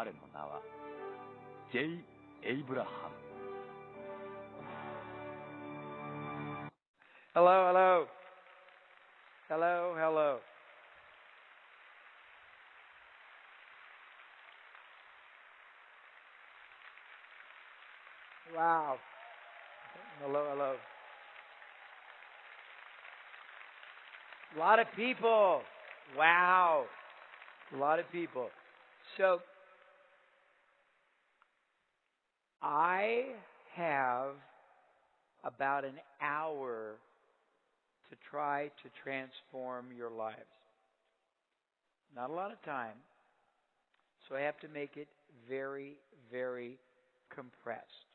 彼の名は J. エイブラハム。 Hello, hello. Hello, hello. Wow. Hello, hello. A lot of people. Wow. A lot of people. So, I have about an hour to try to transform your lives. Not a lot of time, so I have to make it very, very compressed.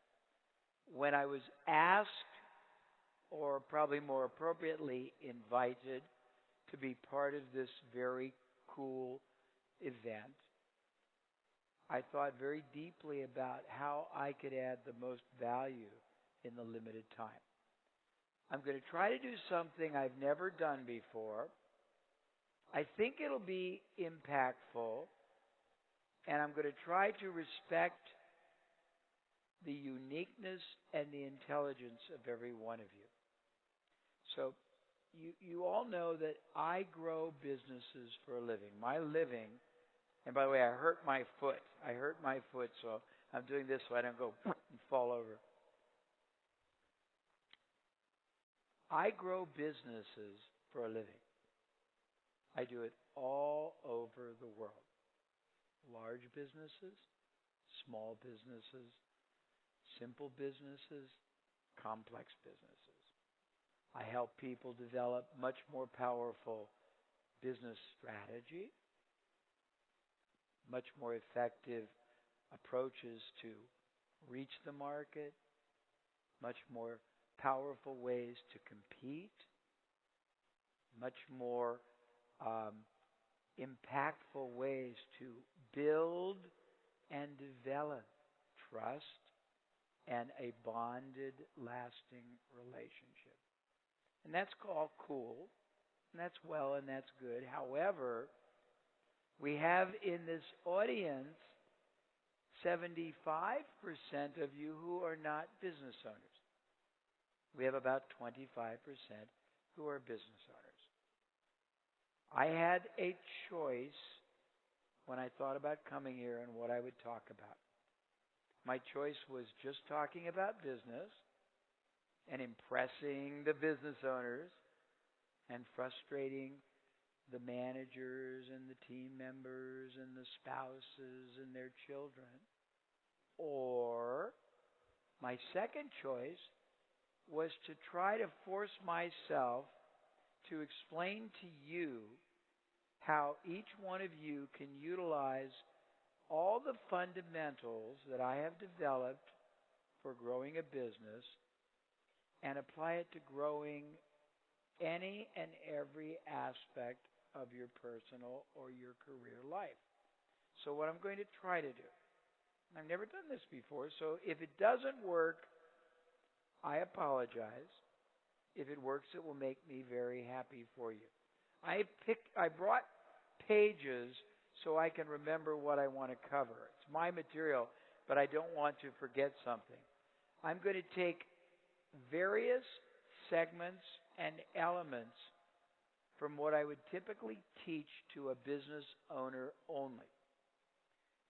When I was asked, or probably more appropriately invited, to be part of this very cool event, I thought very deeply about how I could add the most value in the limited time. I'm going to try to do something I've never done before. I think it'll be impactful, and I'm going to try to respect the uniqueness and the intelligence of every one of you. So, you all know that I grow businesses for a living. My living, and by the way, I hurt my foot. So I'm doing this so I don't go and fall over. I grow businesses for a living. I do it all over the world. Large businesses, small businesses, simple businesses, complex businesses. I help people develop much more powerful business strategy, much more effective approaches to reach the market, much more powerful ways to compete, much more impactful ways to build and develop trust and a bonded, lasting relationship. And that's called cool, and that's well, and that's good. However, we have in this audience 75% of you who are not business owners. We have about 25% who are business owners. I had a choice when I thought about coming here and what I would talk about. My choice was just talking about business and impressing the business owners and frustrating the managers and the team members and the spouses and their children. Or my second choice was to try to force myself to explain to you how each one of you can utilize all the fundamentals that I have developed for growing a business and apply it to growing any and every aspect of your personal or your career life. So what I'm going to try to do, I've never done this before, so if it doesn't work, I apologize. If it works, it will make me very happy for you. I brought pages so I can remember what I want to cover. It's my material, but I don't want to forget something. I'm going to take various segments and elements from what I would typically teach to a business owner only.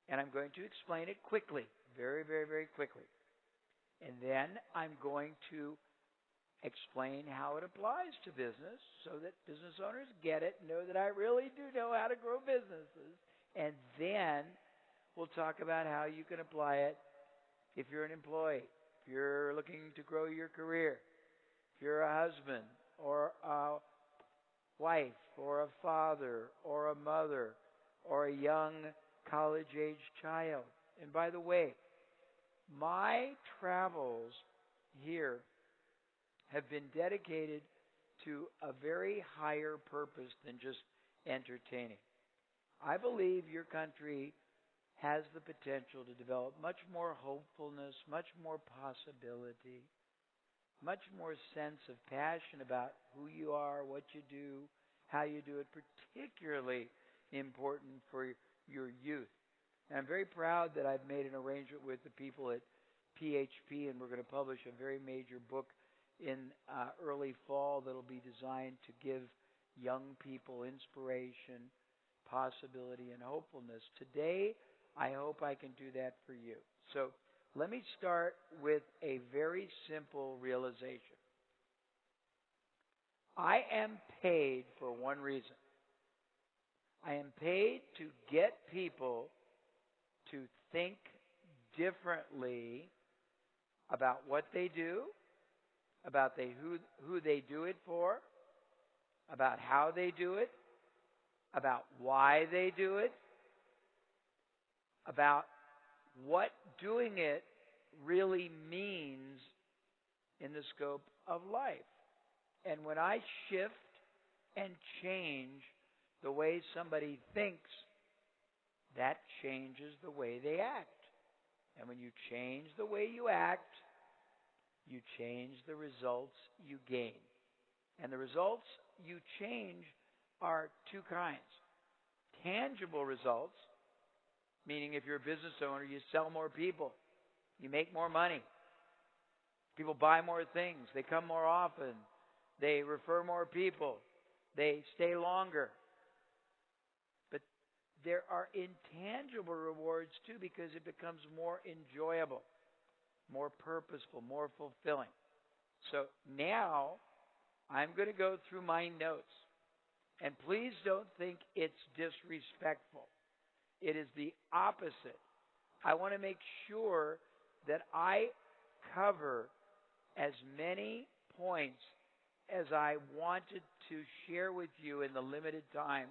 And I'm going to explain it quickly, very, very, very quickly. And then I'm going to explain how it applies to business so that business owners get it, know that I really do know how to grow businesses. And then we'll talk about how you can apply it if you're an employee, if you're looking to grow your career, if you're a husband or a wife or a father or a mother or a young college-age child. And by the way, my travels here have been dedicated to a very higher purpose than just entertaining. I believe your country has the potential to develop much more hopefulness, much more possibility, much more sense of passion about who you are, what you do, how you do it, particularly important for your youth. And I'm very proud that I've made an arrangement with the people at PHP, and we're going to publish a very major book in early fall that'll be designed to give young people inspiration, possibility, and hopefulness. Today, I hope I can do that for you. So let me start with a very simple realization. I am paid for one reason. I am paid to get people to think differently about what they do, about who they do it for, about how they do it, about why they do it, about what doing it really means in the scope of life. And when I shift and change the way somebody thinks, that changes the way they act. And when you change the way you act, you change the results you gain. And the results you change are two kinds. Tangible results, meaning if you're a business owner, you sell more people, you make more money, people buy more things, they come more often, they refer more people, they stay longer. But there are intangible rewards too, because it becomes more enjoyable, more purposeful, more fulfilling. So now I'm going to go through my notes. And please don't think it's disrespectful. It is the opposite. I want to make sure that I cover as many points as I wanted to share with you in the limited time,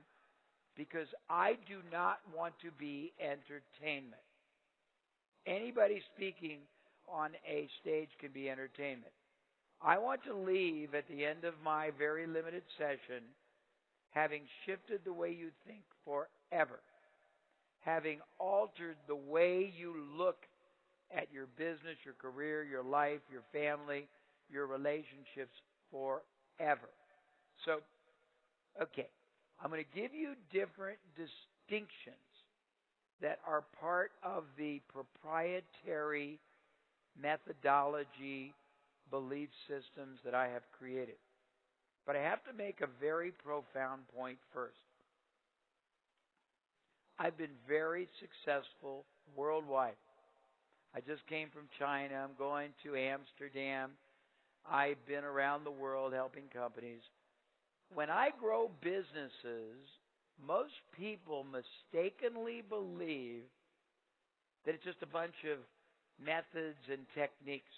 because I do not want to be entertainment. Anybody speaking on a stage can be entertainment. I want to leave at the end of my very limited session having shifted the way you think forever, having altered the way you look at your business, your career, your life, your family, your relationships forever. So, okay, I'm going to give you different distinctions that are part of the proprietary methodology belief systems that I have created. But I have to make a very profound point first. I've been very successful worldwide. I just came from China. I'm going to Amsterdam. I've been around the world helping companies. When I grow businesses, most people mistakenly believe that it's just a bunch of methods and techniques.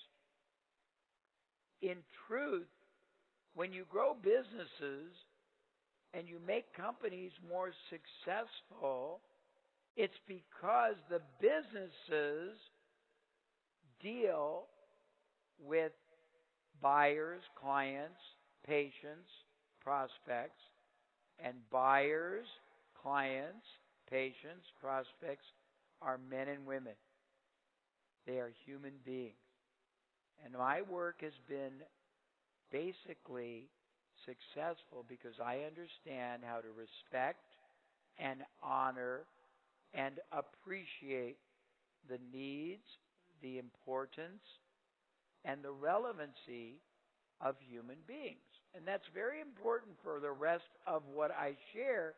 In truth, when you grow businesses and you make companies more successful, it's because the businesses deal with buyers, clients, patients, prospects, and buyers, clients, patients, prospects are men and women. They are human beings. And my work has been basically successful because I understand how to respect and honor and appreciate the needs, the importance, and the relevancy of human beings. And that's very important for the rest of what I share,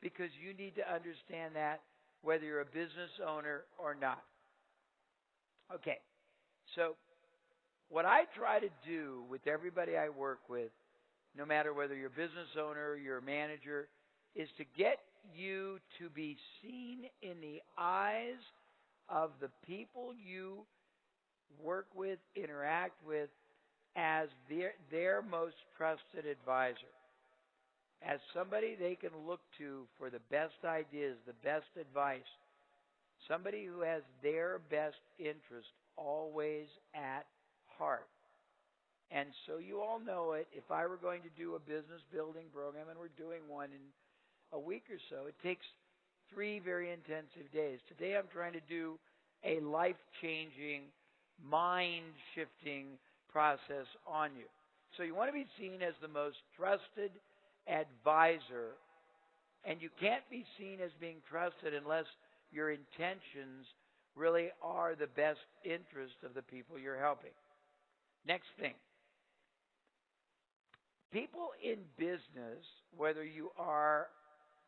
because you need to understand that whether you're a business owner or not. Okay, so what I try to do with everybody I work with, no matter whether you're a business owner or you're a manager, is to get you to be seen in the eyes of the people you work with, interact with, as their most trusted advisor, as somebody they can look to for the best ideas, the best advice, somebody who has their best interest always at heart. And so you all know it. If I were going to do a business building program, and we're doing one in a week or so, it takes 3 very intensive days. Today I'm trying to do a life-changing, mind-shifting process on you. So you want to be seen as the most trusted advisor, and you can't be seen as being trusted unless your intentions really are the best interest of the people you're helping. Next thing. People in business, whether you are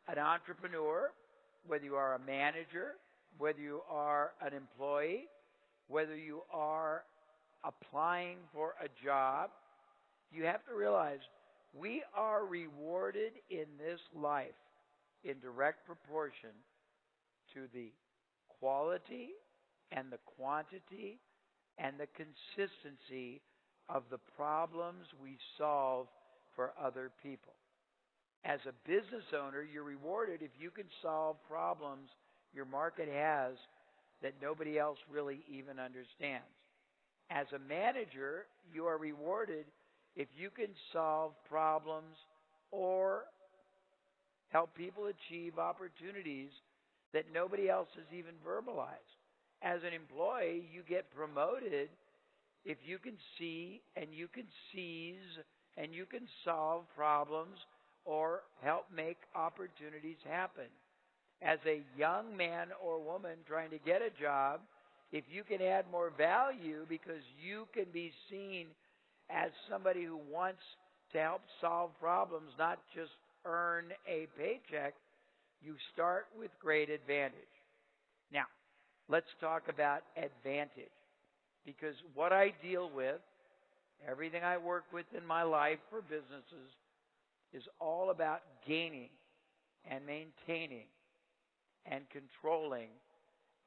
an entrepreneur, whether you are a manager, whether you are an employee, whether you are applying for a job, you have to realize we are rewarded in this life in direct proportion to the quality and the quantity and the consistency of the problems we solve for other people. As a business owner, you're rewarded if you can solve problems your market has that nobody else really even understands. As a manager, you are rewarded if you can solve problems or help people achieve opportunities that nobody else has even verbalized. As an employee, you get promoted if you can see and you can seize and you can solve problems or help make opportunities happen. As a young man or woman trying to get a job, if you can add more value because you can be seen as somebody who wants to help solve problems, not just earn a paycheck, you start with great advantage. Now, let's talk about advantage. Because what I deal with, everything I work with in my life for businesses, is all about gaining and maintaining and controlling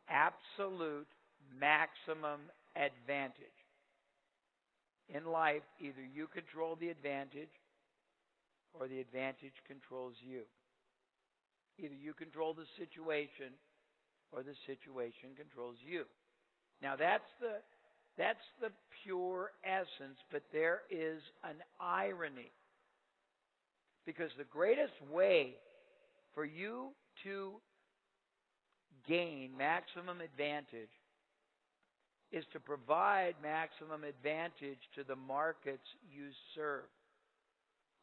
absolute maximum advantage. In life, either you control the advantage or the advantage controls you. Either you control the situation or the situation controls you. Now that's the pure essence, but there is an irony. Because the greatest way for you to gain maximum advantage is to provide maximum advantage to the markets you serve.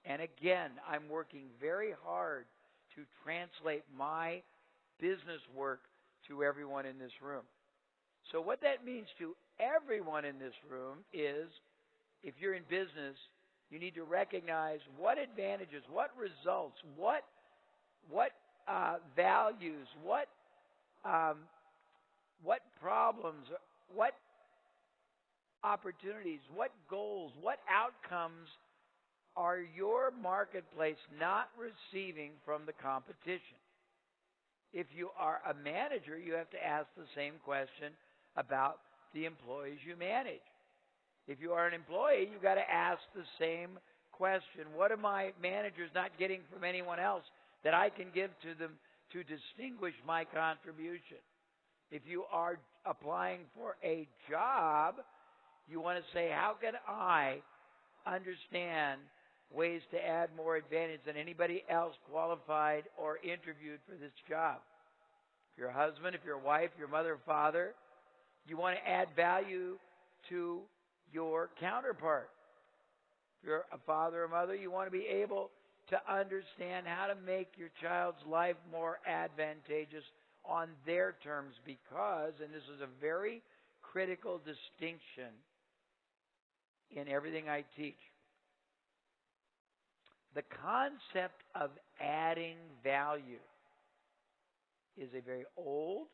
And again, I'm working very hard to translate my business work to everyone in this room. So what that means to everyone in this room is, if you're in business, you need to recognize what advantages, what results, what values, what problems, what opportunities, what goals, what outcomes are your marketplace not receiving from the competition? If you are a manager, you have to ask the same question about the employees you manage. If you are an employee, you've got to ask the same question. What are my managers not getting from anyone else that I can give to them to distinguish my contribution? If you are applying for a job, you want to say, how can I understand ways to add more advantage than anybody else qualified or interviewed for this job? If you're a husband, if you're a wife, your mother or father, you want to add value to your counterpart. If you're a father or mother, you want to be able to understand how to make your child's life more advantageous on their terms because, and this is a very critical distinction in everything I teach, the concept of adding value is a very old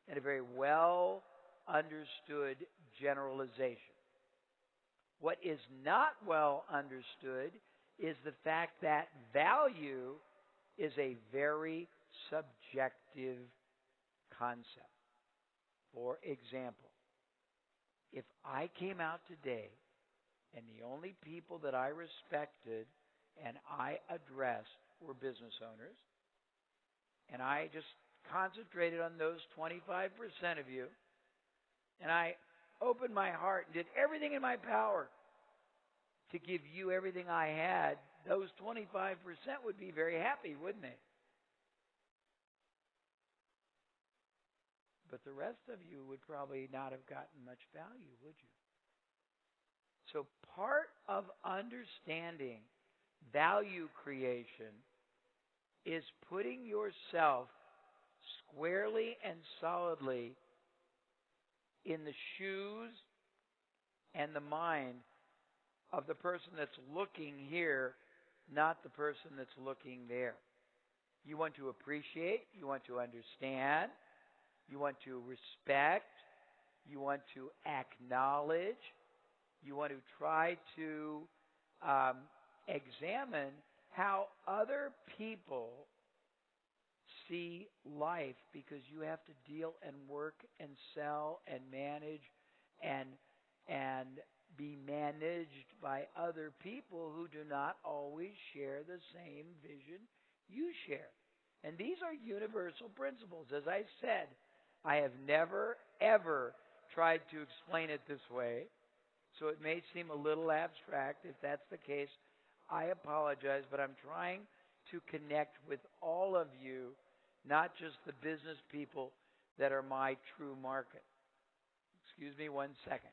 and a very well understood generalization. What is not well understood is the fact that value is a very subjective concept. For example, if I came out today and the only people that I respected and I addressed were business owners, and I just concentrated on those 25% of you, and I opened my heart and did everything in my power to give you everything I had, those 25% would be very happy, wouldn't they? But the rest of you would probably not have gotten much value, would you? So part of understanding value creation is putting yourself squarely and solidly in the shoes and the mind of the person that's looking here, not the person that's looking there. You want to appreciate, you want to understand, you want to respect, you want to acknowledge, you want to try to examine how other people see life, because you have to deal and work and sell and manage and be managed by other people who do not always share the same vision you share. And these are universal principles. As I said, I have never, ever tried to explain it this way, so it may seem a little abstract. If that's the case, I apologize, but I'm trying to connect with all of you, not just the business people that are my true market. Excuse me 1 second.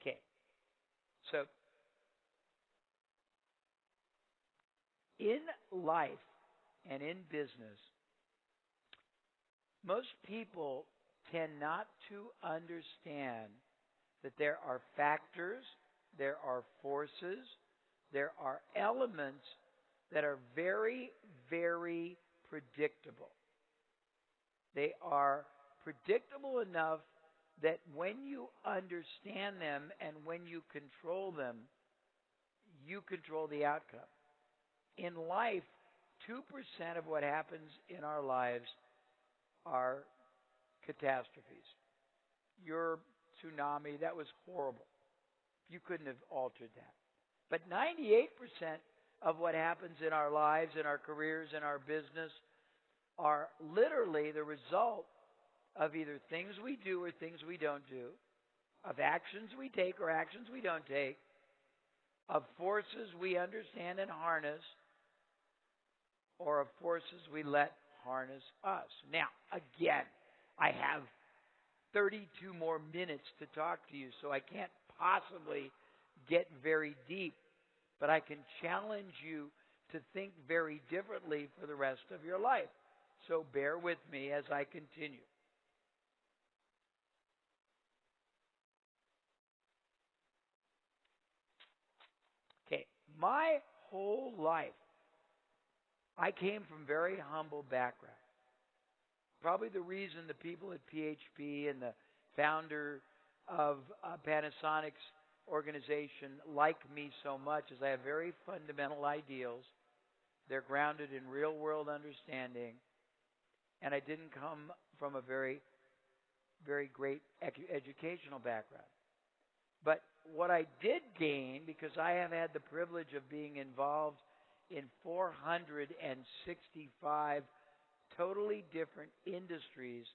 Okay. So, in life and in business, most people tend not to understand that there are factors, there are forces, there are elements that are very, very predictable. They are predictable enough that when you understand them and when you control them, you control the outcome. In life, 2% of what happens in our lives are catastrophes. Your tsunami, that was horrible. You couldn't have altered that. But 98% of what happens in our lives, in our careers, in our business, are literally the result of either things we do or things we don't do, of actions we take or actions we don't take, of forces we understand and harness, or of forces we let harness us. Now, again, I have 32 more minutes to talk to you, so I can't possibly get very deep, but I can challenge you to think very differently for the rest of your life. So bear with me as I continue. Okay, my whole life, I came from very humble background. Probably the reason the people at PHP and the founder of Panasonic's organization like me so much is I have very fundamental ideals. They're grounded in real-world understanding, and I didn't come from a very, very great educational background. But what I did gain, because I have had the privilege of being involved in 465 totally different industries,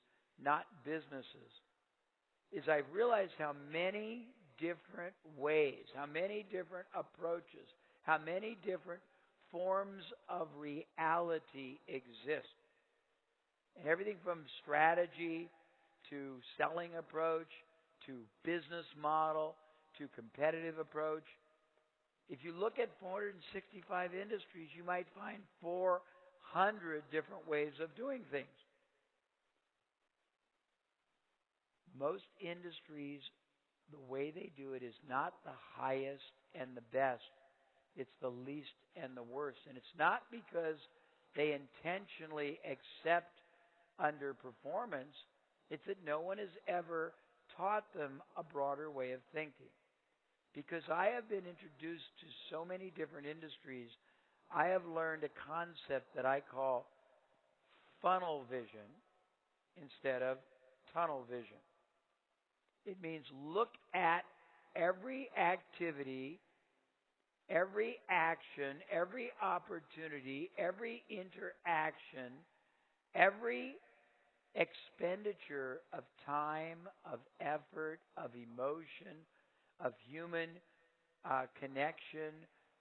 not businesses, is I've realized how many different ways, how many different approaches, how many different forms of reality exist. And everything from strategy to selling approach to business model to competitive approach. If you look at 465 industries, you might find 400 different ways of doing things. Most industries, the way they do it is not the highest and the best. It's the least and the worst. And it's not because they intentionally accept underperformance. It's that no one has ever taught them a broader way of thinking. Because I have been introduced to so many different industries, I have learned a concept that I call funnel vision instead of tunnel vision. It means look at every activity, every action, every opportunity, every interaction, every expenditure of time, of effort, of emotion, of human connection,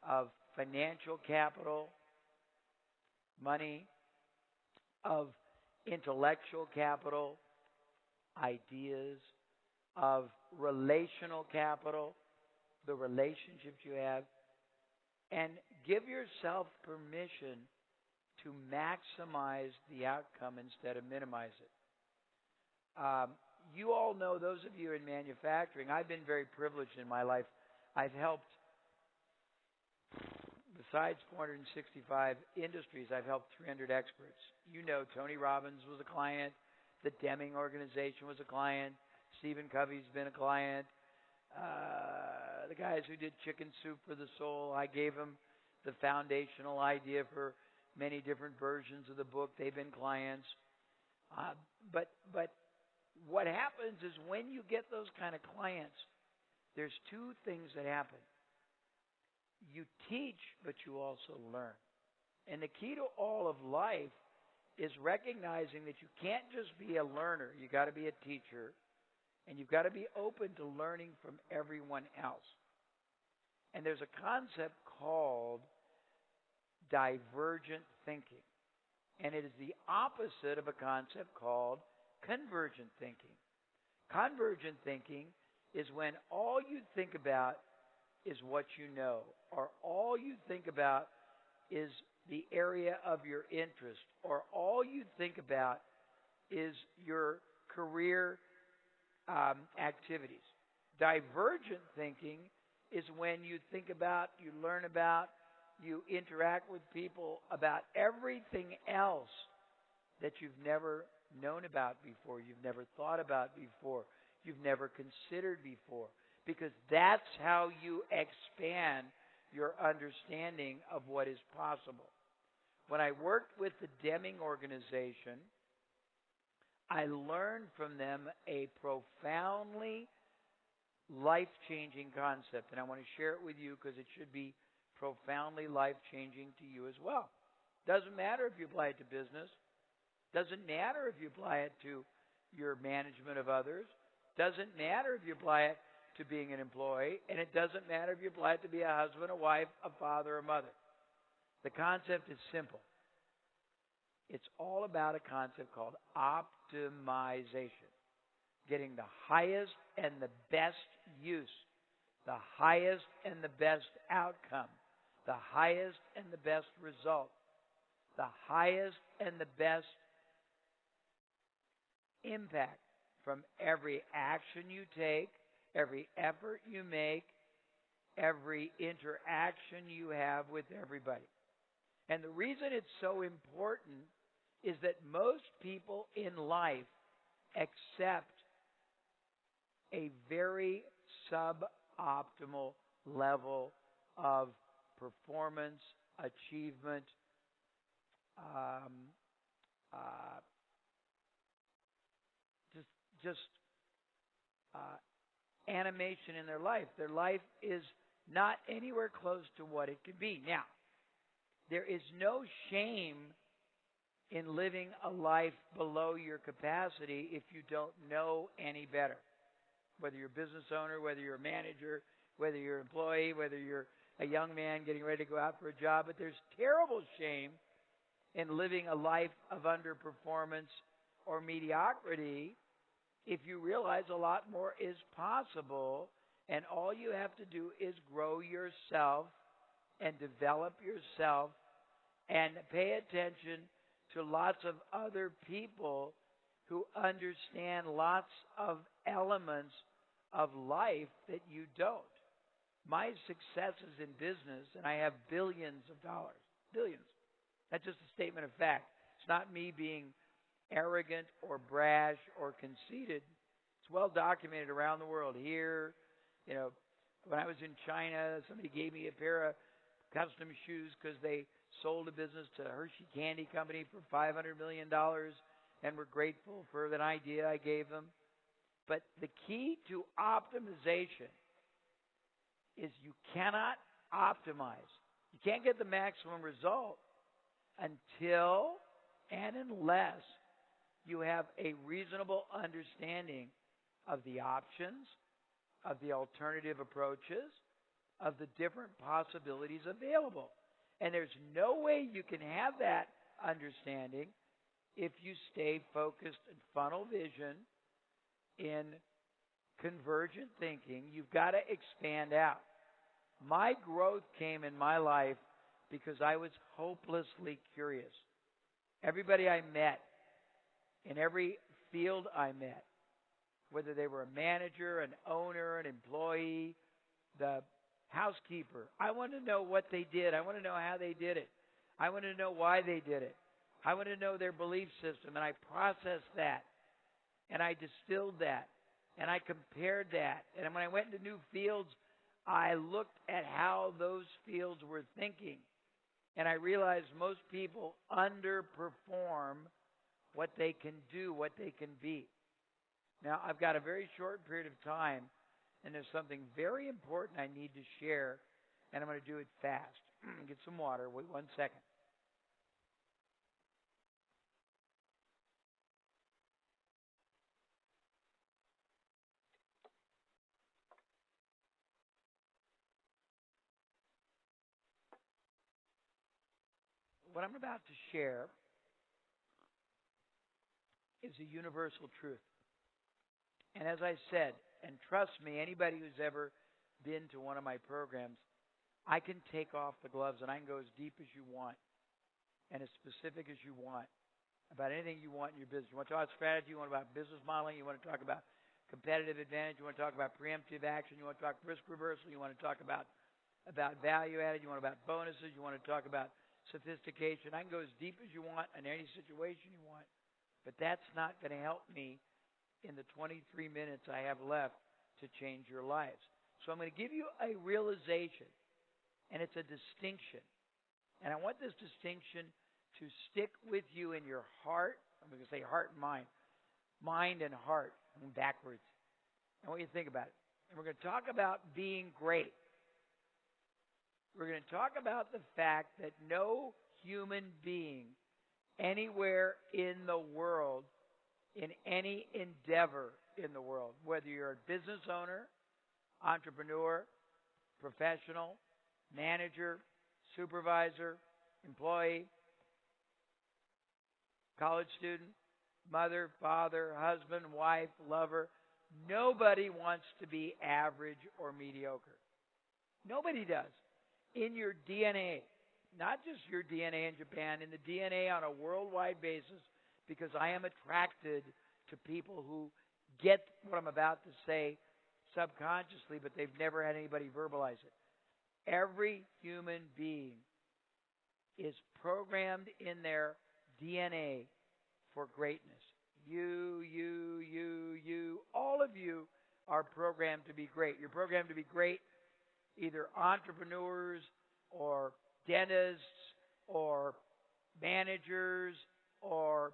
of financial capital, money, of intellectual capital, ideas, of relational capital, the relationships you have, and give yourself permission to maximize the outcome instead of minimize it. You all know, those of you in manufacturing, I've been very privileged in my life. I've helped, besides 465 industries, I've helped 300 experts. You know, Tony Robbins was a client. The Deming Organization was a client. Stephen Covey's been a client. The guys who did Chicken Soup for the Soul, I gave them the foundational idea for many different versions of the book. They've been clients. But what happens is when you get those kind of clients, there's two things that happen. You teach, but you also learn. And the key to all of life is recognizing that you can't just be a learner. You got to be a teacher, and you've got to be open to learning from everyone else. And there's a concept called divergent thinking. And it is the opposite of a concept called convergent thinking. Convergent thinking is when all you think about is what you know, or all you think about is the area of your interest, or all you think about is your career activities. Divergent thinking is when you think about, you learn about, you interact with people about everything else that you've never known about before, you've never thought about before, you've never considered before, because that's how you expand your understanding of what is possible. When I worked with the Deming Organization, I learned from them a profoundly life-changing concept, and I want to share it with you because it should be profoundly life-changing to you as well. Doesn't matter if you apply it to business. Doesn't matter if you apply it to your management of others. Doesn't matter if you apply it to being an employee. And it doesn't matter if you apply it to be a husband, a wife, a father, a mother. The concept is simple. It's all about a concept called optimization. Getting the highest and the best use, the highest and the best outcome, the highest and the best result, the highest and the best impact from every action you take, every effort you make, every interaction you have with everybody. And the reason it's so important is that most people in life accept a very suboptimal level of performance, achievement, animation in their life. Their life is not anywhere close to what it could be. Now, there is no shame in living a life below your capacity if you don't know any better. Whether you're a business owner, whether you're a manager, whether you're an employee, whether you're a young man getting ready to go out for a job, but there's terrible shame in living a life of underperformance or mediocrity if you realize a lot more is possible, and all you have to do is grow yourself and develop yourself and pay attention to lots of other people who understand lots of elements of life that you don't. My successes in business, and I have billions of dollars, billions. That's just a statement of fact. It's not me being arrogant or brash or conceited. It's well documented around the world. Here, when I was in China, somebody gave me a pair of custom shoes because they sold a business to Hershey Candy Company for $500 million and were grateful for that idea I gave them. But the key to optimization is you cannot optimize. You can't get the maximum result until and unless you have a reasonable understanding of the options, of the alternative approaches, of the different possibilities available. And there's no way you can have that understanding if you stay focused in funnel vision, in convergent thinking. You've got to expand out. My growth came in my life because I was hopelessly curious. Everybody I met, in every field I met, whether they were a manager, an owner, an employee, the housekeeper, I wanted to know what they did. I wanted to know how they did it. I wanted to know why they did it. I wanted to know their belief system, and I processed that, and I distilled that, and I compared that. And when I went into new fields, I looked at how those fields were thinking, and I realized most people underperform what they can do, what they can be. Now, I've got a very short period of time, and there's something very important I need to share, and I'm going to do it fast. Get some water. Wait 1 second. What I'm about to share is a universal truth. And as I said, and trust me, anybody who's ever been to one of my programs, I can take off the gloves and I can go as deep as you want and as specific as you want about anything you want in your business. You want to talk about strategy, you want to talk about business modeling, you want to talk about competitive advantage, you want to talk about preemptive action, you want to talk risk reversal, you want to talk about value added, you want to talk about bonuses, you want to talk about sophistication. I can go as deep as you want in any situation you want, but that's not going to help me in the 23 minutes I have left to change your lives. So I'm going to give you a realization, and it's a distinction. And I want this distinction to stick with you in your heart. I'm going to say heart and mind and heart. I'm backwards. I want you to think about it. And we're going to talk about being great. We're going to talk about the fact that no human being anywhere in the world, in any endeavor in the world, whether you're a business owner, entrepreneur, professional, manager, supervisor, employee, college student, mother, father, husband, wife, lover, nobody wants to be average or mediocre. Nobody does. In your DNA, not just your DNA in Japan, in the DNA on a worldwide basis, because I am attracted to people who get what I'm about to say subconsciously, but they've never had anybody verbalize it. Every human being is programmed in their DNA for greatness. You, all of you are programmed to be great. You're programmed to be great, either entrepreneurs or dentists or managers or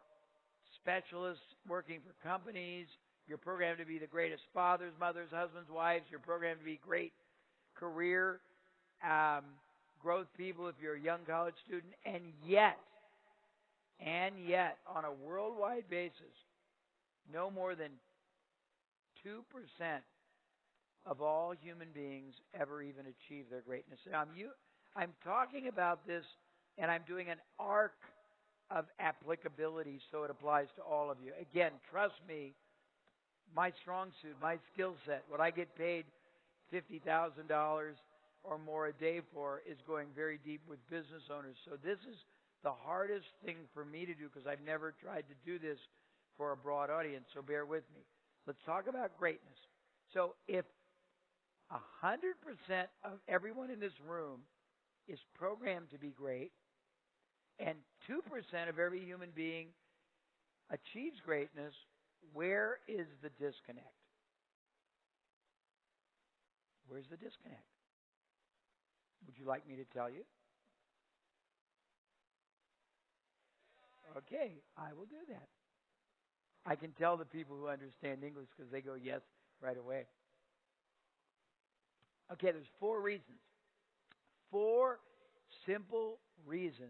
specialists working for companies. You're programmed to be the greatest fathers, mothers, husbands, wives. You're programmed to be great career growth people if you're a young college student. And yet, on a worldwide basis, no more than 2% of all human beings ever even achieve their greatness. Now, I'm talking about this, and I'm doing an arc of applicability so it applies to all of you. Again, trust me, my strong suit, my skill set, what I get paid $50,000 or more a day for is going very deep with business owners. So this is the hardest thing for me to do because I've never tried to do this for a broad audience, so bear with me. Let's talk about greatness. So if 100% of everyone in this room is programmed to be great, and 2% of every human being achieves greatness, where is the disconnect? Where's the disconnect? Would you like me to tell you? Okay, I will do that. I can tell the people who understand English because they go yes right away. Okay, there's 4 reasons. 4 simple reasons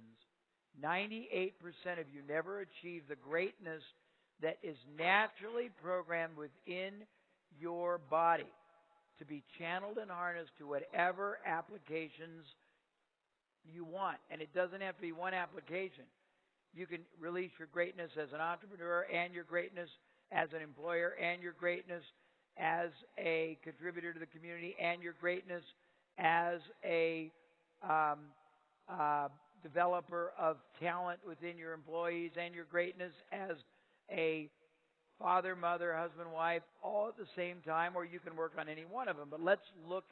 98% of you never achieve the greatness that is naturally programmed within your body to be channeled and harnessed to whatever applications you want. And it doesn't have to be one application. You can release your greatness as an entrepreneur and your greatness as an employer and your greatness as a contributor to the community and your greatness as a um, developer of talent within your employees, and your greatness as a father, mother, husband, wife, all at the same time, or you can work on any one of them. But let's look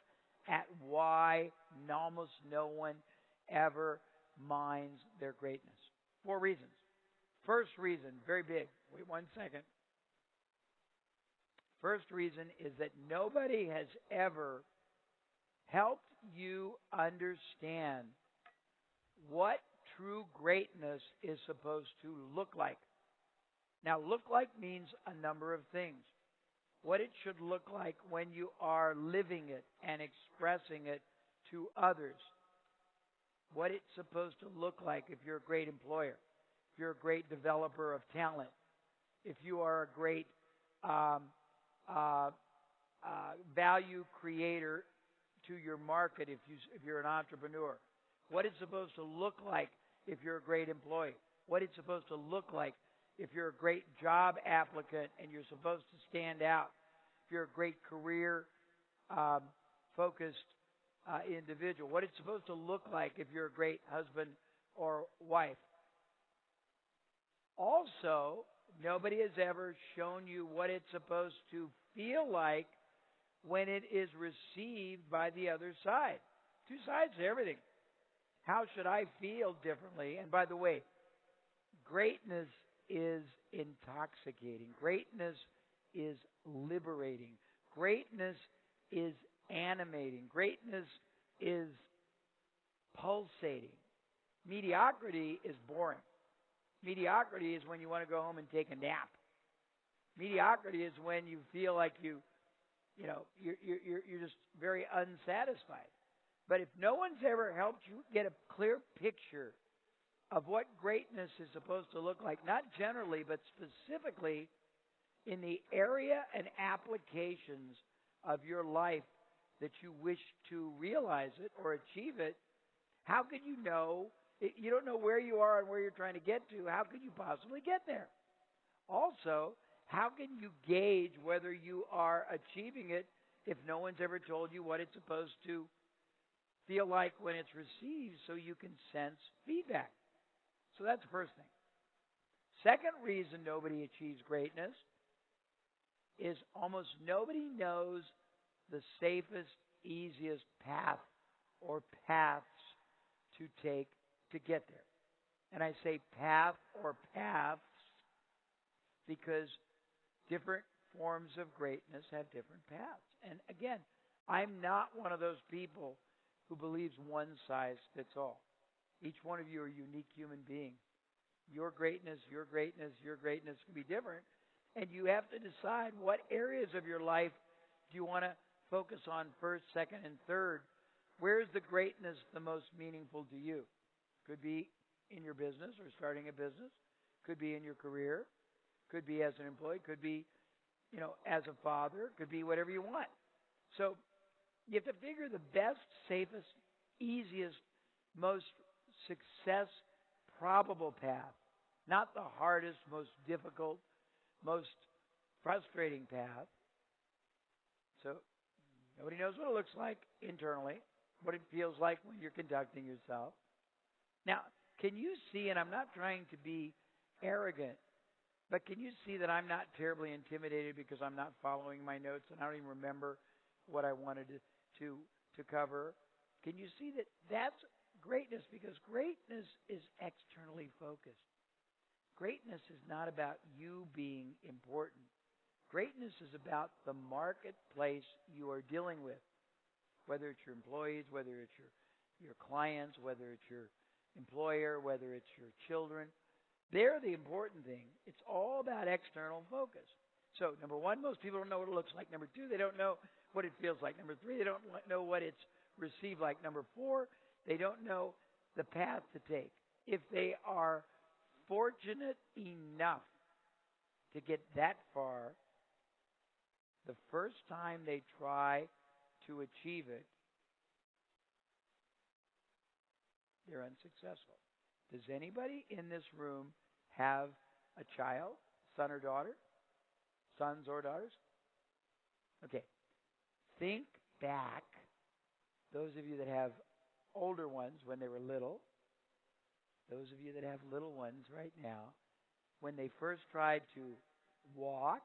at why almost no one ever minds their greatness. 4 reasons. First reason, very big. Wait 1 second. First reason is that nobody has ever helped you understand what true greatness is supposed to look like. Now, look like means a number of things. What it should look like when you are living it and expressing it to others. What it's supposed to look like if you're a great employer, if you're a great developer of talent, if you are a great value creator to your market, if you're an entrepreneur. What it's supposed to look like if you're a great employee. What it's supposed to look like if you're a great job applicant and you're supposed to stand out. If you're a great career focused individual. What it's supposed to look like if you're a great husband or wife. Also, nobody has ever shown you what it's supposed to feel like when it is received by the other side. 2 sides to everything. How should I feel differently? And by the way, greatness is intoxicating. Greatness is liberating. Greatness is animating. Greatness is pulsating. Mediocrity is boring. Mediocrity is when you want to go home and take a nap. Mediocrity is when you feel like you're just very unsatisfied. But if no one's ever helped you get a clear picture of what greatness is supposed to look like, not generally, but specifically in the area and applications of your life that you wish to realize it or achieve it, how could you know? You don't know where you are and where you're trying to get to. How could you possibly get there? Also, how can you gauge whether you are achieving it if no one's ever told you what it's supposed to feel like when it's received so you can sense feedback? So that's the first thing. Second reason nobody achieves greatness is almost nobody knows the safest, easiest path or paths to take to get there. And I say path or paths because different forms of greatness have different paths. And again, I'm not one of those people who believes one size fits all. Each one of you are a unique human being. Your greatness can be different. And you have to decide what areas of your life do you want to focus on first, second, and third. Where is the greatness the most meaningful to you? Could be in your business or starting a business. Could be in your career. Could be as an employee. Could be, as a father. Could be whatever you want. So you have to figure the best, safest, easiest, most success probable path. Not the hardest, most difficult, most frustrating path. So nobody knows what it looks like internally, what it feels like when you're conducting yourself. Now, can you see, and I'm not trying to be arrogant, but can you see that I'm not terribly intimidated because I'm not following my notes and I don't even remember what I wanted to cover? Can you see that that's greatness? Because greatness is externally focused. Greatness is not about you being important. Greatness is about the marketplace you are dealing with, whether it's your employees, whether it's your clients, whether it's your employer, whether it's your children. They're the important thing. It's all about external focus. So, number one, most people don't know what it looks like. Number two, they don't know what it feels like. Number three, they don't know what it's received like. Number four, they don't know the path to take. If they are fortunate enough to get that far, the first time they try to achieve it, they're unsuccessful. Does anybody in this room have a child, son or daughter? Sons or daughters? Okay. Think back Those of you that have older ones when they were little, those of you that have little ones right now, when they first tried to walk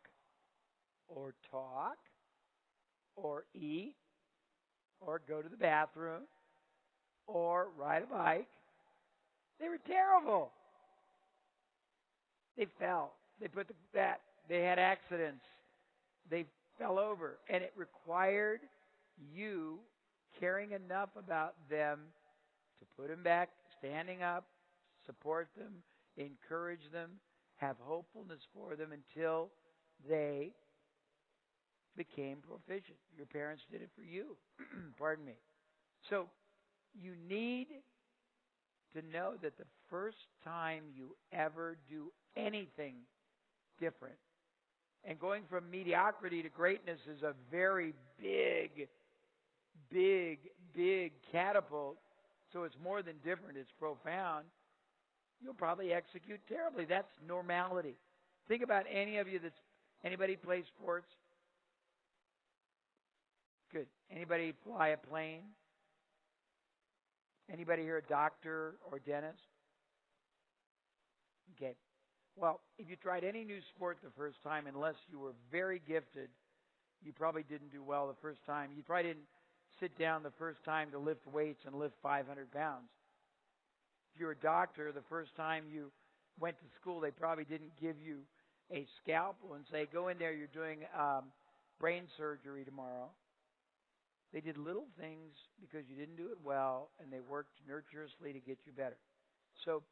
or talk or eat or go to the bathroom or ride a bike, they were terrible. They fell. They had accidents. They fell over. And it required you caring enough about them to put them back, standing up, support them, encourage them, have hopefulness for them until they became proficient. Your parents did it for you. Pardon me. So you need to know that the first time you ever do anything different, and going from mediocrity to greatness is a very big catapult. So it's more than different, it's profound. You'll probably execute terribly. That's normality. Think about anybody play sports? Good. Anybody fly a plane? Anybody here a doctor or dentist? Okay. Well, if you tried any new sport the first time, unless you were very gifted, you probably didn't do well the first time. You probably didn't sit down the first time to lift weights and lift 500 pounds. If you're a doctor, the first time you went to school, they probably didn't give you a scalpel and say, go in there, you're doing brain surgery tomorrow. They did little things because you didn't do it well, and they worked nurturously to get you better. So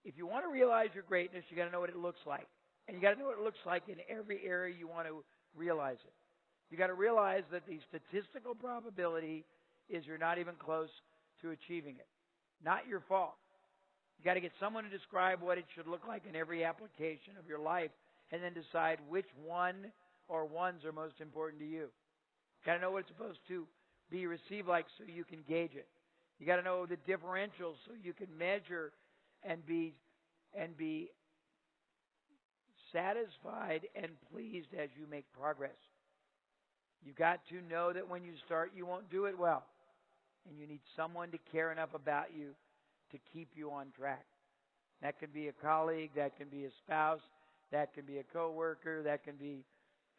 if you want to realize your greatness, you got to know what it looks like. And you got to know what it looks like in every area you want to realize it. You got to realize that the statistical probability is you're not even close to achieving it. Not your fault. You got to get someone to describe what it should look like in every application of your life, and then decide which one or ones are most important to you. You got to know what it's supposed to be received like so you can gauge it. You got to know the differentials so you can measure and be satisfied and pleased as you make progress. You've got to know that when you start, you won't do it well. And you need someone to care enough about you to keep you on track. That can be a colleague, that can be a spouse, that can be a coworker, that can be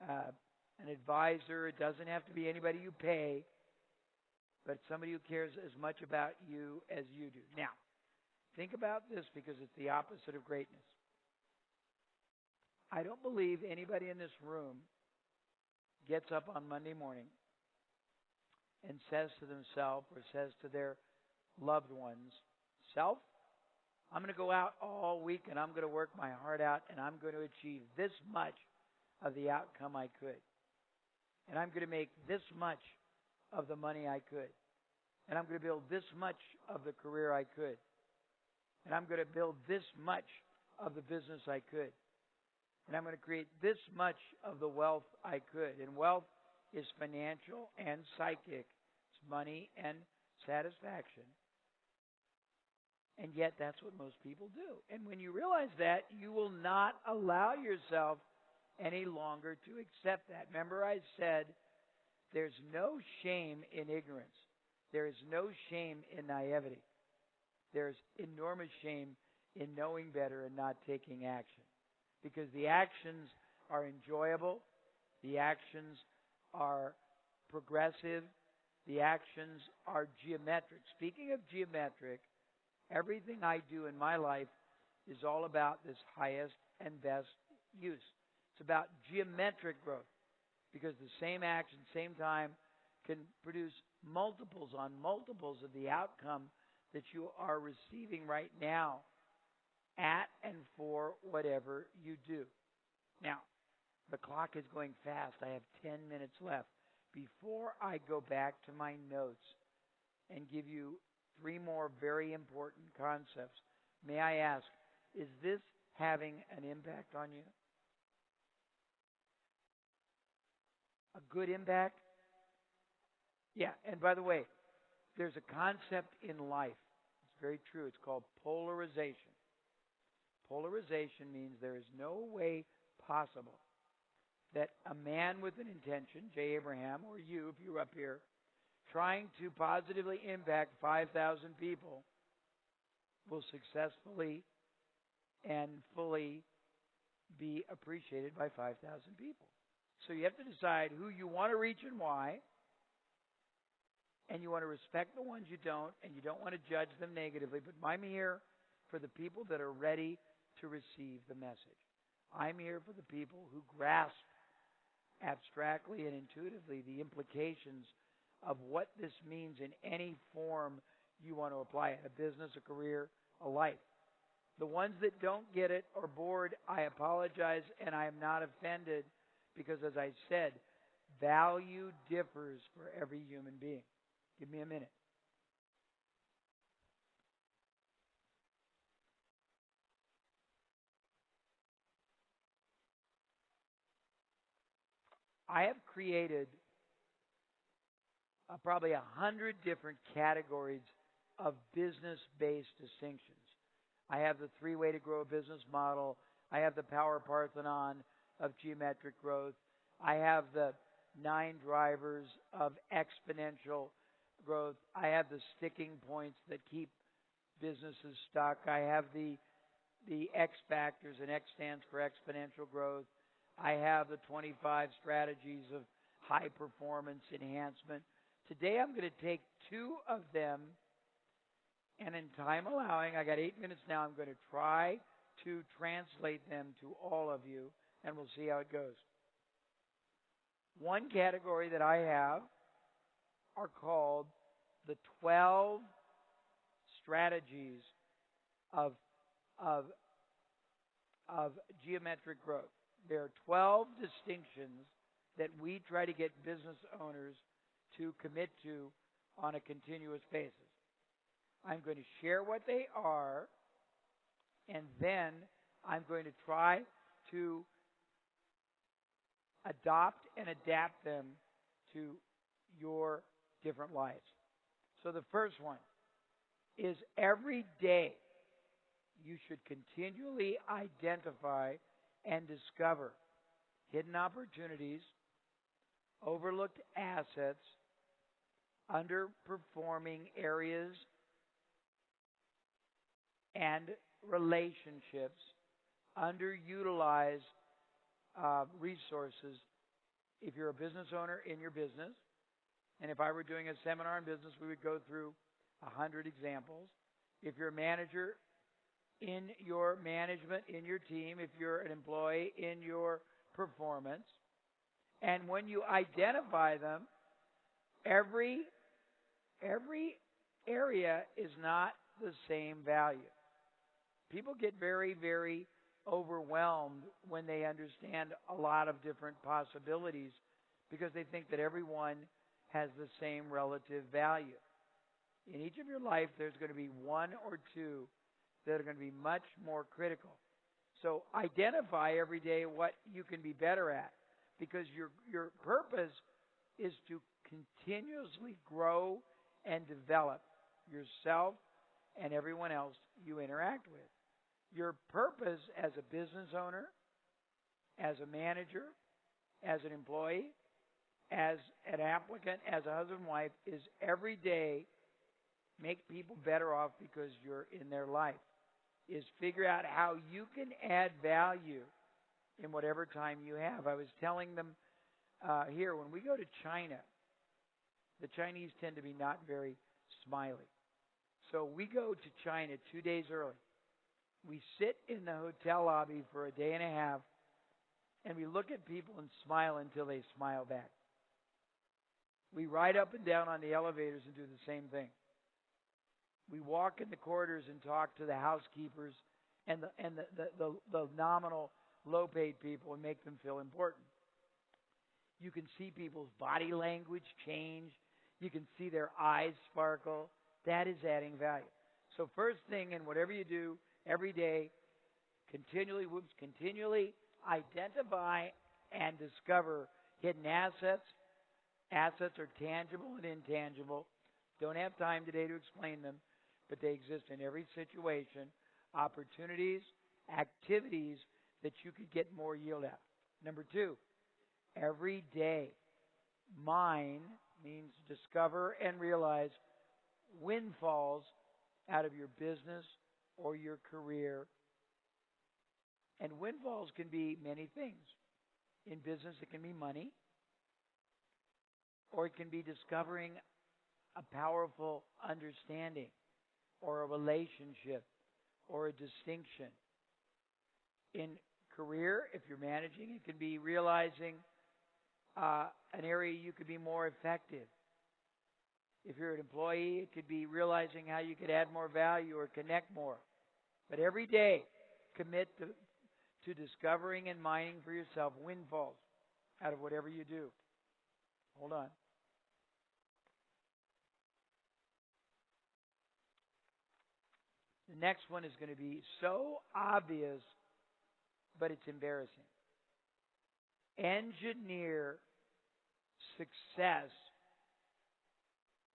an advisor. It doesn't have to be anybody you pay, but somebody who cares as much about you as you do. Now, think about this because it's the opposite of greatness. I don't believe anybody in this room gets up on Monday morning and says to themselves or says to their loved ones, self, I'm going to go out all week and I'm going to work my heart out and I'm going to achieve this much of the outcome I could. And I'm going to make this much of the money I could. And I'm going to build this much of the career I could. And I'm going to build this much of the business I could. And I'm going to create this much of the wealth I could. And wealth is financial and psychic. It's money and satisfaction. And yet that's what most people do. And when you realize that, you will not allow yourself any longer to accept that. Remember I said there's no shame in ignorance. There is no shame in naivety. There's enormous shame in knowing better and not taking action. Because the actions are enjoyable, the actions are progressive, the actions are geometric. Speaking of geometric, everything I do in my life is all about this highest and best use. It's about geometric growth because the same action, same time, can produce multiples on multiples of the outcome that you are receiving right now at and for whatever you do. Now, the clock is going fast. I have 10 minutes left. Before I go back to my notes and give you 3 more very important concepts, may I ask, is this having an impact on you? A good impact? Yeah, and by the way, there's a concept in life. It's very true. It's called polarization. Polarization means there is no way possible that a man with an intention, J. Abraham, or you, if you're up here, trying to positively impact 5,000 people will successfully and fully be appreciated by 5,000 people. So you have to decide who you want to reach and why, and you want to respect the ones you don't, and you don't want to judge them negatively. But I'm here for the people that are ready to receive the message. I'm here for the people who grasp abstractly and intuitively the implications of what this means in any form you want to apply it, a business, a career, a life. The ones that don't get it or bored, I apologize, and I am not offended because, as I said, value differs for every human being. Give me a minute. I have created probably 100 different categories of business-based distinctions. I have the 3-way to grow a business model. I have the Power Parthenon of geometric growth. I have the 9 drivers of exponential growth. I have the sticking points that keep businesses stuck. I have the X factors, and X stands for exponential growth. I have the 25 strategies of high performance enhancement. Today I'm going to take 2 of them, and in time allowing, I got 8 minutes now, I'm going to try to translate them to all of you, and we'll see how it goes. One category that I have are called the 12 strategies of geometric growth. There are 12 distinctions that we try to get business owners to commit to on a continuous basis. I'm going to share what they are, and then I'm going to try to adopt and adapt them to your different lives. So the first one is every day you should continually identify and discover hidden opportunities, overlooked assets, underperforming areas, and relationships, underutilized resources. If you're a business owner in your business, and if I were doing a seminar on business, we would go through 100 examples. If you're a manager in your management, in your team, if you're an employee in your performance, and when you identify them, every area is not the same value. People get very, very overwhelmed when they understand a lot of different possibilities because they think that everyone has the same relative value. In each of your life, there's going to be 1 or 2 that are going to be much more critical. So identify every day what you can be better at, because your purpose is to continuously grow and develop yourself and everyone else you interact with. Your purpose as a business owner, as a manager, as an employee, as an applicant, as a husband and wife, is every day make people better off because you're in their life. Is figure out how you can add value in whatever time you have. I was telling them here, when we go to China, the Chinese tend to be not very smiley. So we go to China 2 days early. We sit in the hotel lobby for a day and a half, and we look at people and smile until they smile back. We ride up and down on the elevators and do the same thing. We walk in the corridors and talk to the housekeepers and the nominal low-paid people and make them feel important. You can see people's body language change. You can see their eyes sparkle. That is adding value. So first thing in whatever you do every day, continually identify and discover hidden assets. Assets are tangible and intangible. Don't have time today to explain them, but they exist in every situation. Opportunities, activities that you could get more yield out. Number 2, every day mine means discover and realize windfalls out of your business or your career. And windfalls can be many things. In business, it can be money, or it can be discovering a powerful understanding, or a relationship, or a distinction. In career, if you're managing, it can be realizing an area you could be more effective. If you're an employee, it could be realizing how you could add more value or connect more. But every day, commit to discovering and mining for yourself windfalls out of whatever you do. Hold on. The next one is going to be so obvious, but it's embarrassing. Engineer success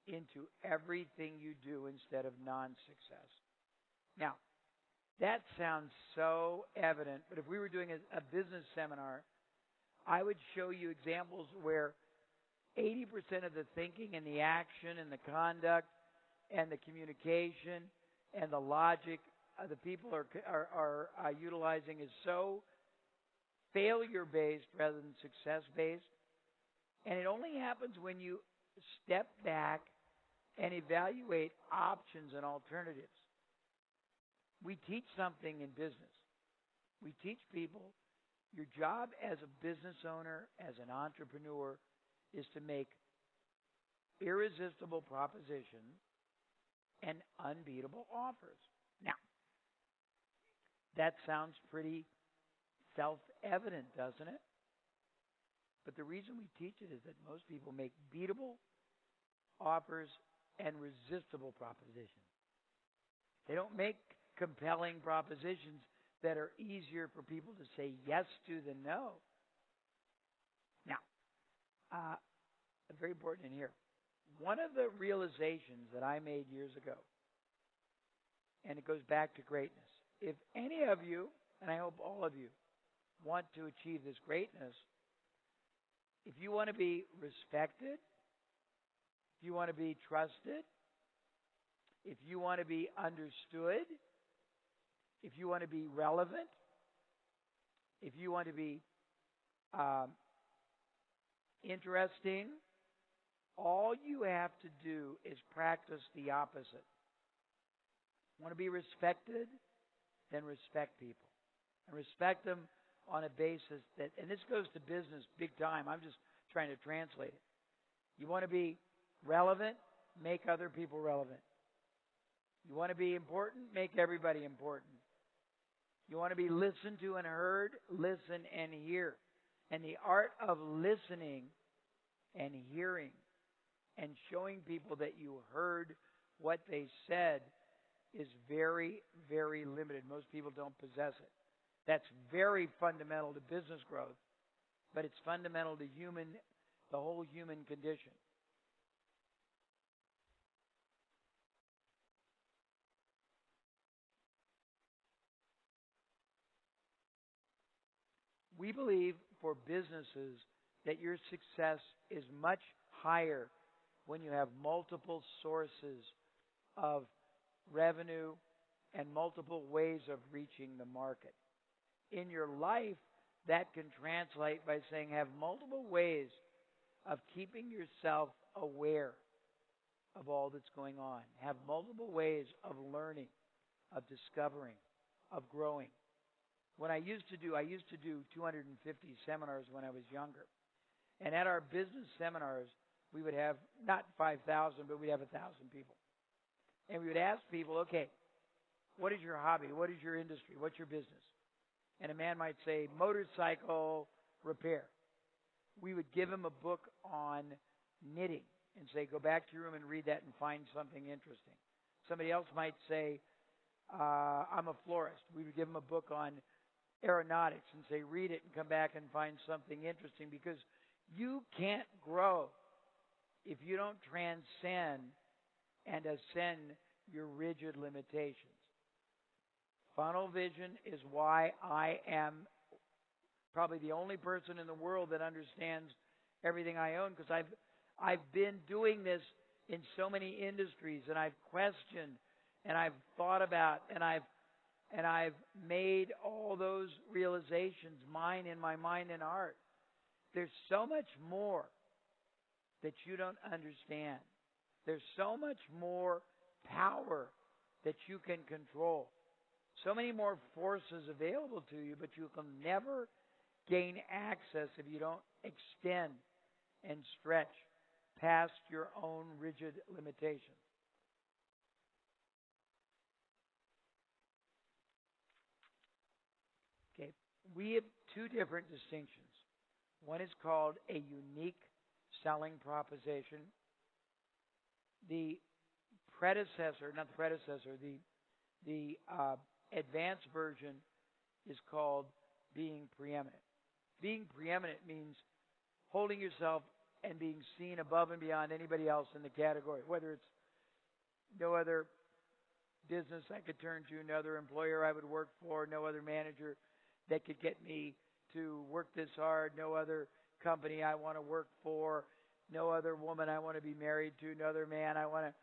into everything you do instead of non-success. Now, that sounds so evident, but if we were doing a business seminar, I would show you examples where 80% of the thinking and the action and the conduct and the communication and the logic the people are utilizing is so failure-based rather than success-based. And it only happens when you step back and evaluate options and alternatives. We teach something in business. We teach people your job as a business owner, as an entrepreneur, is to make irresistible propositions and unbeatable offers. Now, that sounds pretty self-evident, doesn't it? But the reason we teach it is that most people make beatable offers and resistible propositions. They don't make compelling propositions that are easier for people to say yes to than no. Now, very important in here. One of the realizations that I made years ago, and it goes back to greatness. If any of you, and I hope all of you, want to achieve this greatness, if you want to be respected, if you want to be trusted, if you want to be understood, if you want to be relevant, if you want to be interesting, all you have to do is practice the opposite. Want to be respected? Then respect people. And respect them on a basis that, and this goes to business big time, I'm just trying to translate it. You want to be relevant? Make other people relevant. You want to be important? Make everybody important. You want to be listened to and heard? Listen and hear. And the art of listening and hearing and showing people that you heard what they said is very, very limited. Most people don't possess it. That's very fundamental to business growth, but it's fundamental to the whole human condition. We believe for businesses that your success is much higher when you have multiple sources of revenue and multiple ways of reaching the market. In your life, that can translate by saying have multiple ways of keeping yourself aware of all that's going on. Have multiple ways of learning, of discovering, of growing. When I used to do 250 seminars when I was younger. And at our business seminars, we would have not 5,000, but we'd have 1,000 people. And we would ask people, okay, what is your hobby? What is your industry? What's your business? And a man might say, motorcycle repair. We would give him a book on knitting and say, go back to your room and read that and find something interesting. Somebody else might say, I'm a florist. We would give him a book on aeronautics and say, read it and come back and find something interesting, because you can't grow if you don't transcend and ascend your rigid limitations. Funnel vision is why I am probably the only person in the world that understands everything I own, because I've been doing this in so many industries, and I've questioned, and I've thought about, and I've made all those realizations mine in my mind and heart. There's so much more that you don't understand. There's so much more power that you can control. So many more forces available to you, but you can never gain access if you don't extend and stretch past your own rigid limitations. Okay, we have two different distinctions. One is called a unique selling proposition. The predecessor, not the predecessor, the advanced version is called being preeminent. Being preeminent means holding yourself and being seen above and beyond anybody else in the category, whether it's no other business I could turn to, no other employer I would work for, no other manager that could get me to work this hard, no other company I want to work for, no other woman I want to be married to, no other man I want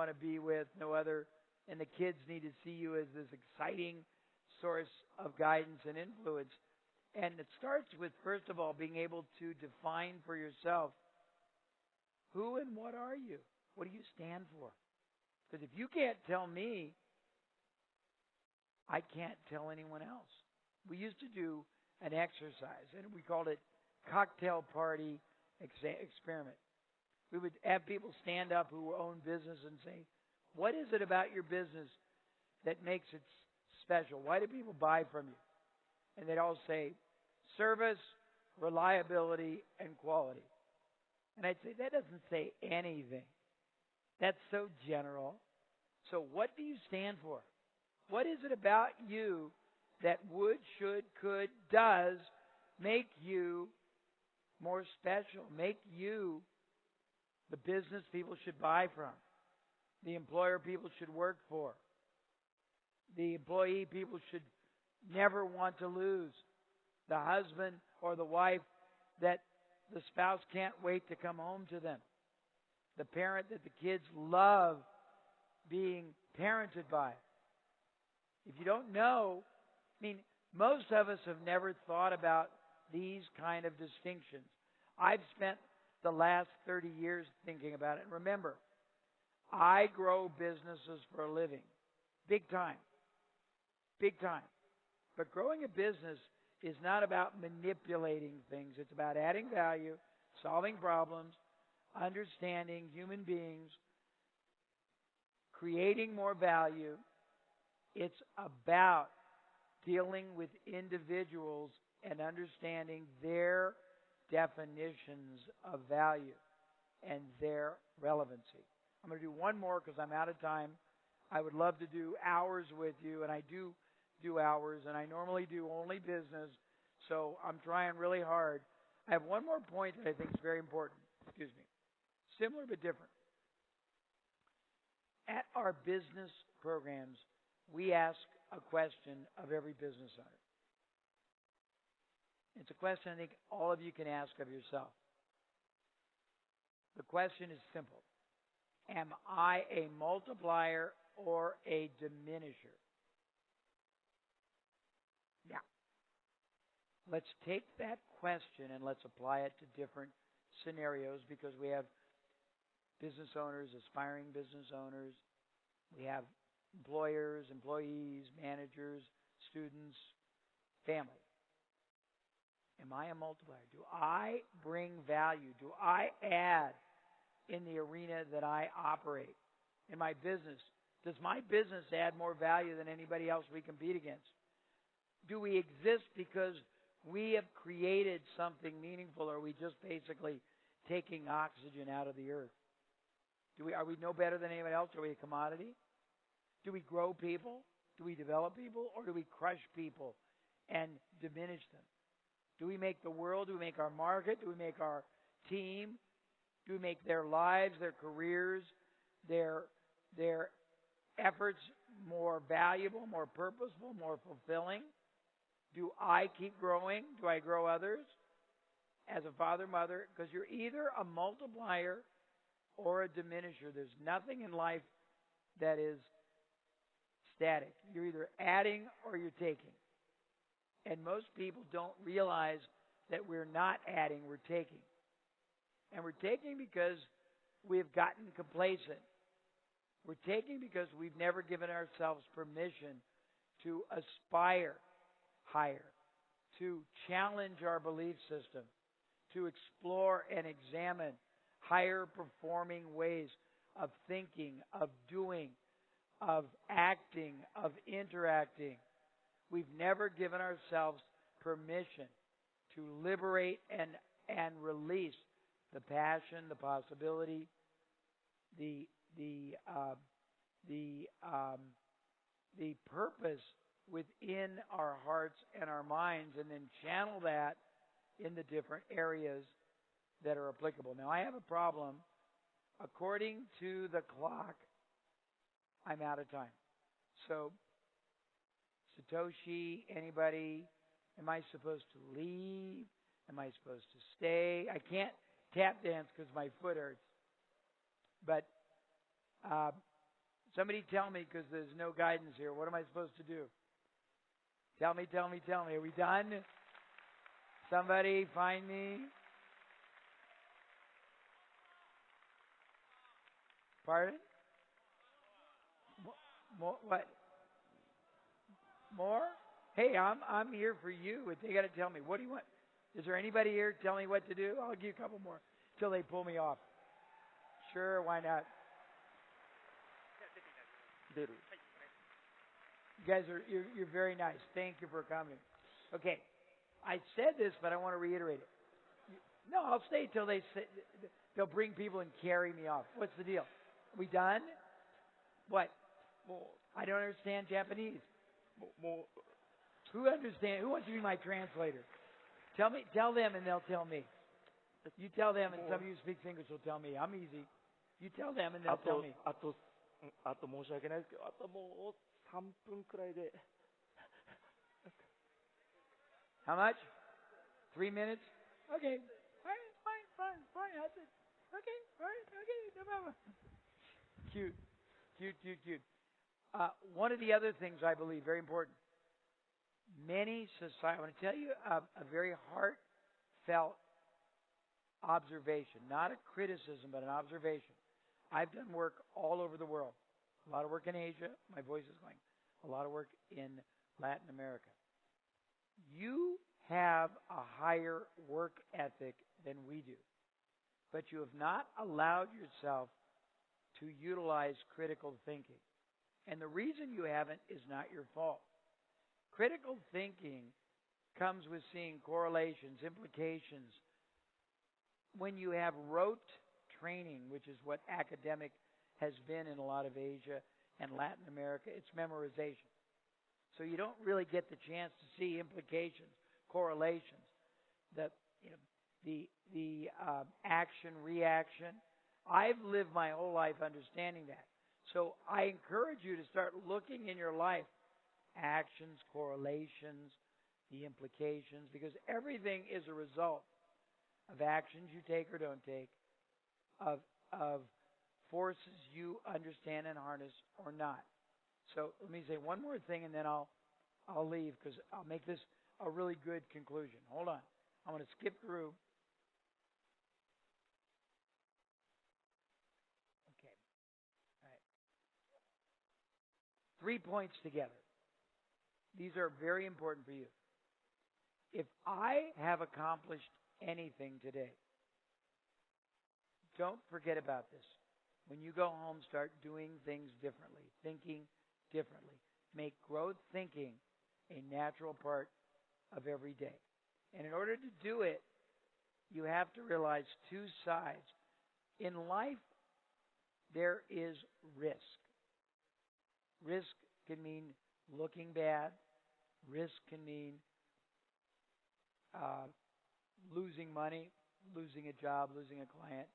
to be with, no other. And the kids need to see you as this exciting source of guidance and influence. And it starts with, first of all, being able to define for yourself who and what are you? What do you stand for? Because if you can't tell me, I can't tell anyone else. We used to do an exercise, and we called it cocktail party experiment. We would have people stand up who own business and say, what is it about your business that makes it special? Why do people buy from you? And they'd all say, service, reliability, and quality. And I'd say, that doesn't say anything. That's so general. So what do you stand for? What is it about you that would, should, could, does make you more special, make you the business people should buy from, the employer people should work for, the employee people should never want to lose, the husband or the wife that the spouse can't wait to come home to them, the parent that the kids love being parented by. If you don't know, most of us have never thought about these kind of distinctions. I've spent the last 30 years thinking about it. And remember, I grow businesses for a living. Big time. Big time. But growing a business is not about manipulating things. It's about adding value, solving problems, understanding human beings, creating more value. It's about dealing with individuals and understanding their definitions of value and their relevancy. I'm going to do one more because I'm out of time. I would love to do hours with you, and I do hours, and I normally do only business, so I'm trying really hard. I have one more point that I think is very important. Excuse me. Similar but different. At our business programs, we ask a question of every business owner. It's a question I think all of you can ask of yourself. The question is simple. Am I a multiplier or a diminisher? Yeah. Let's take that question and let's apply it to different scenarios, because we have business owners, aspiring business owners. We have employers, employees, managers, students, family. Am I a multiplier? Do I bring value? Do I add in the arena that I operate? In my business, does my business add more value than anybody else we compete against? Do we exist because we have created something meaningful, or are we just basically taking oxygen out of the earth? Are we no better than anybody else? Are we a commodity? Do we grow people? Do we develop people? Or do we crush people and diminish them? Do we make the world? Do we make our market? Do we make our team? Do we make their lives, their careers, their efforts more valuable, more purposeful, more fulfilling? Do I keep growing? Do I grow others? as a father, mother, because you're either a multiplier or a diminisher. There's nothing in life that is static. You're either adding or you're taking. And most people don't realize that we're not adding, we're taking. And we're taking because we've gotten complacent. We're taking because we've never given ourselves permission to aspire higher, to challenge our belief system, to explore and examine higher performing ways of thinking, of doing, of acting, of interacting. We've never given ourselves permission to liberate and release the passion, the possibility, the purpose within our hearts and our minds, and then channel that in the different areas that are applicable. Now, I have a problem. According to the clock, I'm out of time. So, Satoshi, anybody, am I supposed to leave? Am I supposed to stay? I can't tap dance because my foot hurts. But somebody tell me, because there's no guidance here. What am I supposed to do? Tell me. Are we done? Somebody find me. Pardon? More, what? More? Hey, I'm here for you. They got to tell me. What do you want? Is there anybody here to tell me what to do? I'll give you a couple more till they pull me off. Sure, why not? You guys you're very nice. Thank you for coming. Okay, I said this, but I want to reiterate it. No, I'll stay till they'll bring people and carry me off. What's the deal? We done? What? I don't understand Japanese. Who understands? Who wants to be my translator? Tell them, and they'll tell me. You tell them, and some of you speak English will tell me. I'm easy. You tell them, and they'll tell me. あと申し訳ないですけど、あともう3分くらいで。How much? 3 minutes? Okay. Fine. That's it. Okay. All right. Okay. No problem. Cute. One of the other things I believe, very important, many societies, I want to tell you a very heartfelt observation, not a criticism, but an observation. I've done work all over the world. A lot of work in Asia. My voice is going. A lot of work in Latin America. You have a higher work ethic than we do, but you have not allowed yourself to utilize critical thinking. And the reason you haven't is not your fault. Critical thinking comes with seeing correlations, implications. When you have rote training, which is what academic has been in a lot of Asia and Latin America, it's memorization. So you don't really get the chance to see implications, correlations, the action, reaction. I've lived my whole life understanding that. So I encourage you to start looking in your life, actions, correlations, the implications, because everything is a result of actions you take or don't take, of forces you understand and harness or not. So let me say one more thing, and then I'll leave, because I'll make this a really good conclusion. Hold on. I'm going to skip through. Okay. All right. 3 points together. These are very important for you. If I have accomplished anything today, don't forget about this. When you go home, start doing things differently, thinking differently. Make growth thinking a natural part of every day. And in order to do it, you have to realize two sides. In life, there is risk. Risk can mean looking bad. Risk can mean losing money, losing a job, losing a client.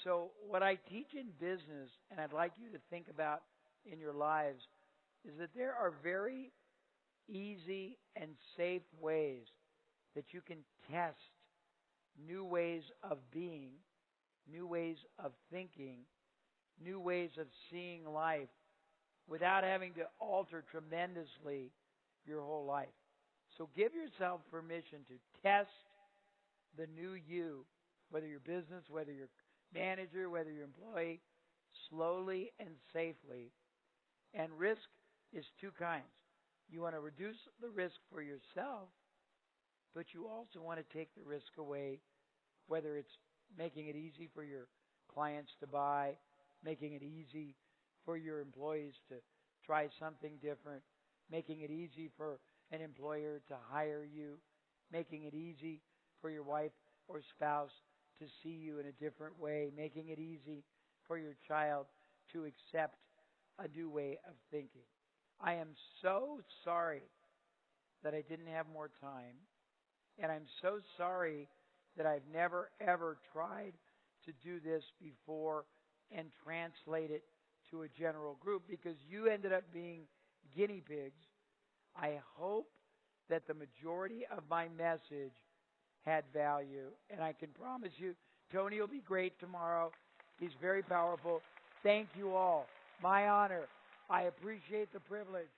So what I teach in business, and I'd like you to think about in your lives, is that there are very easy and safe ways that you can test new ways of being, new ways of thinking, new ways of seeing life without having to alter tremendously your whole life. So give yourself permission to test the new you, whether you're business, whether you're manager, whether you're employee, slowly and safely. And risk is two kinds. You want to reduce the risk for yourself, but you also want to take the risk away, whether it's making it easy for your clients to buy, making it easy for your employees to try something different, making it easy for an employer to hire you, making it easy for your wife or spouse to see you in a different way, making it easy for your child to accept a new way of thinking. I am so sorry that I didn't have more time, and I'm so sorry that I've never, ever tried to do this before and translate it to a general group because you ended up being guinea pigs. I hope that the majority of my message had value, and I can promise you Tony will be great tomorrow. He's very powerful. Thank you all. My honor. I appreciate the privilege.